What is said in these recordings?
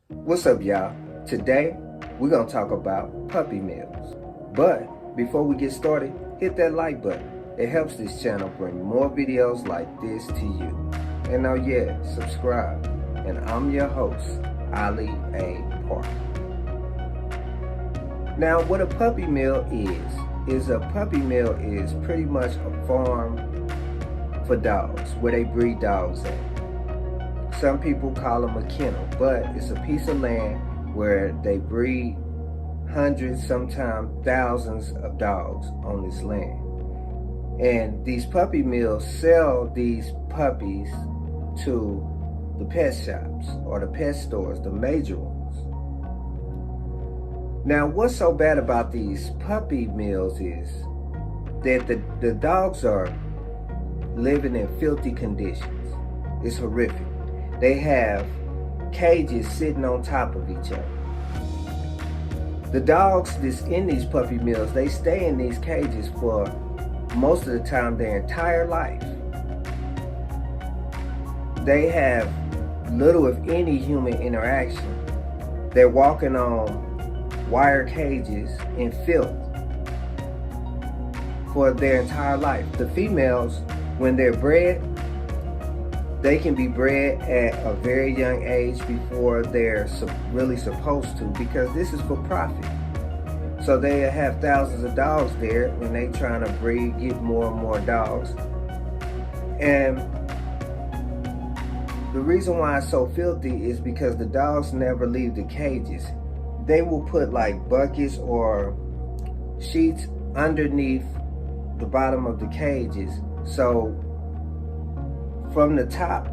What's up, y'all? Today, we're going to talk about puppy mills. But before we get started, hit that like button. It helps this channel bring more videos like this to you. And oh yeah, subscribe. And I'm your host, Ali A. Park. Now, what a puppy mill is a puppy mill is pretty much a farm for dogs, where they breed dogs at. Some people call them a kennel, but it's a piece of land where they breed hundreds, sometimes thousands of dogs on this land. And these puppy mills sell these puppies to the pet shops or the pet stores, the major ones. Now, what's so bad about these puppy mills is that the dogs are living in filthy conditions. It's horrific. They have cages sitting on top of each other. The dogs that's in these puppy mills, they stay in these cages for most of the time their entire life. They have little, if any, human interaction. They're walking on wire cages in filth for their entire life. The females, when they're bred, they can be bred at a very young age before they're really supposed to, because this is for profit. So they have thousands of dogs there when they trying to breed, get more and more dogs. And the reason why it's so filthy is because the dogs never leave the cages. They will put like buckets or sheets underneath the bottom of the cages, so from the top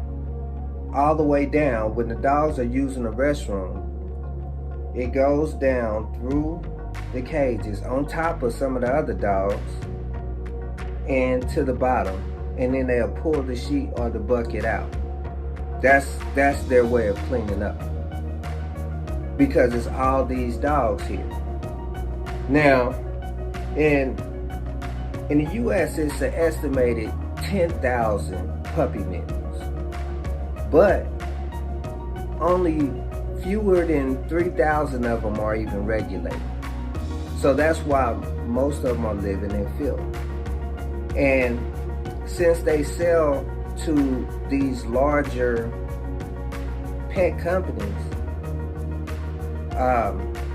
all the way down, when the dogs are using the restroom, it goes down through the cages on top of some of the other dogs and to the bottom, and then they'll pull the sheet or the bucket out. That's their way of cleaning up, because it's all these dogs here. Now, in the US, it's an estimated 10,000 puppy mills, but only fewer than 3,000 of them are even regulated. So that's why most of them are living in filth. And since they sell to these larger pet companies,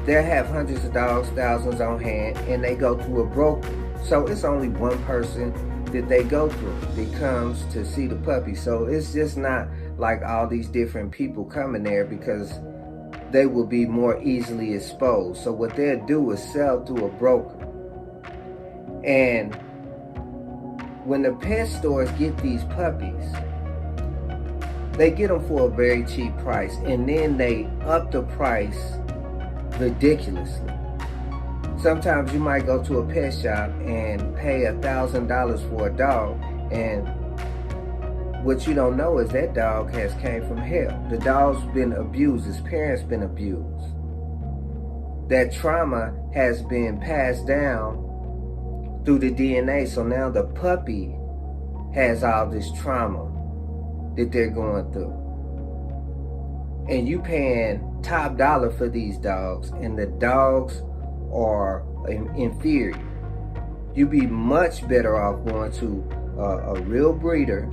they have hundreds of dogs, thousands on hand, and they go through a broker. So it's only one person that they go through that comes to see the puppy. So it's just not like all these different people coming there, because they will be more easily exposed. So what they'll do is sell through a broker. And when the pet stores get these puppies, they get them for a very cheap price, and then they up the price ridiculously. Sometimes you might go to a pet shop and pay $1,000 for a dog, and what you don't know is that dog has came from hell. The dog's been abused, his parents been abused. That trauma has been passed down through the DNA, so now the puppy has all this trauma that they're going through. And you paying top dollar for these dogs, and the dogs are inferior. You'd be much better off going to a real breeder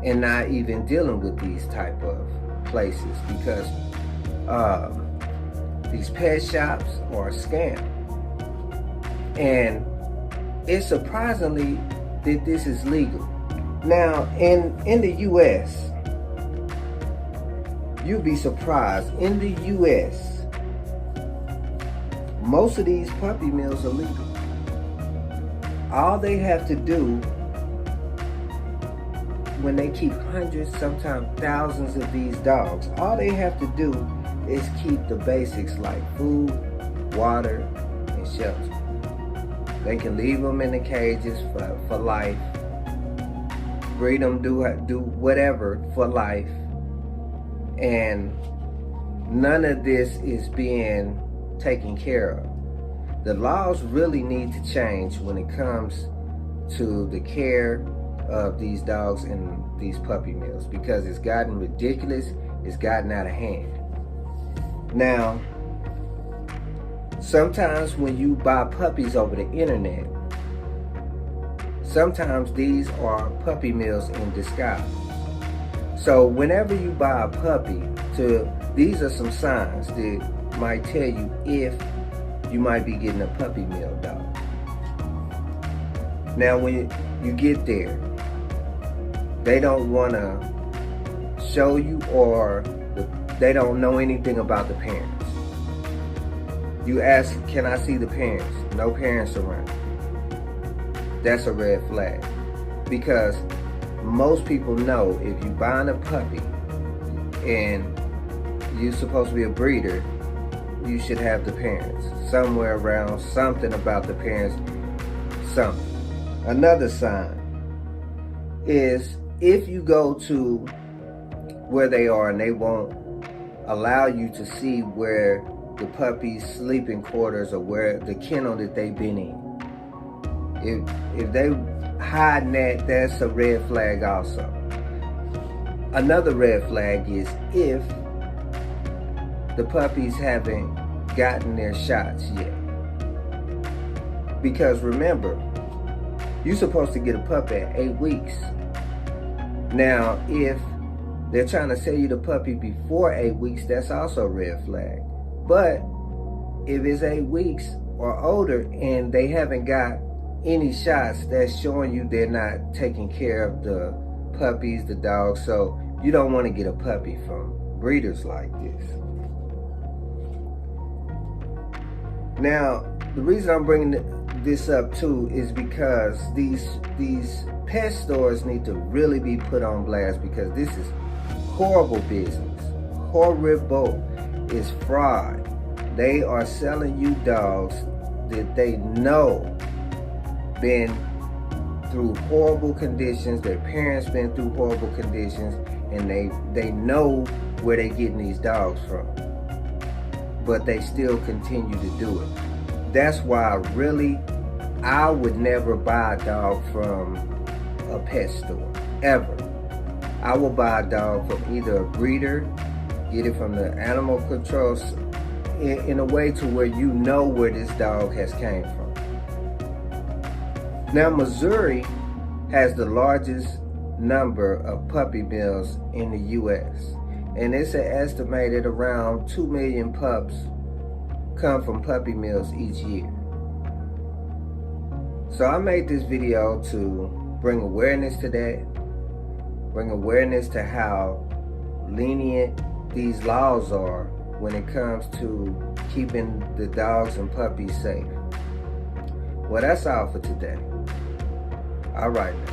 and not even dealing with these type of places, because these pet shops are a scam. And it's surprisingly that this is legal. Now, in the US, you'd be surprised, in the US, most of these puppy mills are legal. All they have to do, when they keep hundreds, sometimes thousands of these dogs, all they have to do is keep the basics like food, water, and shelter. They can leave them in the cages for life, breed them, do whatever for life, and none of this is being taken care of. The laws really need to change when it comes to the care of these dogs in these puppy mills, because it's gotten ridiculous, it's gotten out of hand. Now, sometimes when you buy puppies over the internet, sometimes these are puppy mills in disguise. So whenever you buy a puppy, these are some signs that might tell you if you might be getting a puppy mill dog. Now when you get there, they don't want to show you, or they don't know anything about the parents. You ask, can I see the parents? No parents around. That's a red flag. Because most people know if you're buying a puppy and you're supposed to be a breeder, you should have the parents. Somewhere around, something about the parents, something. Another sign is if you go to where they are and they won't allow you to see where the puppy's sleeping quarters or where the kennel that they've been in. If they hiding that, that's a red flag also. Another red flag is if the puppies haven't gotten their shots yet. Because remember, you're supposed to get a puppy at 8 weeks. Now, if they're trying to sell you the puppy before 8 weeks, that's also a red flag. But if it's 8 weeks or older and they haven't got any shots, that's showing you they're not taking care of the puppies, the dogs. So you don't want to get a puppy from breeders like this. Now, the reason I'm bringing this up too is because these pet stores need to really be put on blast, because this is horrible business. Horrible. It's fraud. They are selling you dogs that they know been through horrible conditions, their parents been through horrible conditions, and they know where they're getting these dogs from. But they still continue to do it. That's why I would never buy a dog from a pet store, ever. I will buy a dog from either a breeder, get it from the animal control, in a way to where you know where this dog has came from. Now, Missouri has the largest number of puppy mills in the U.S. and it's an estimated around 2 million pups come from puppy mills each year. So I made this video to bring awareness to that, bring awareness to how lenient these laws are when it comes to keeping the dogs and puppies safe. Well, that's all for today. All right now.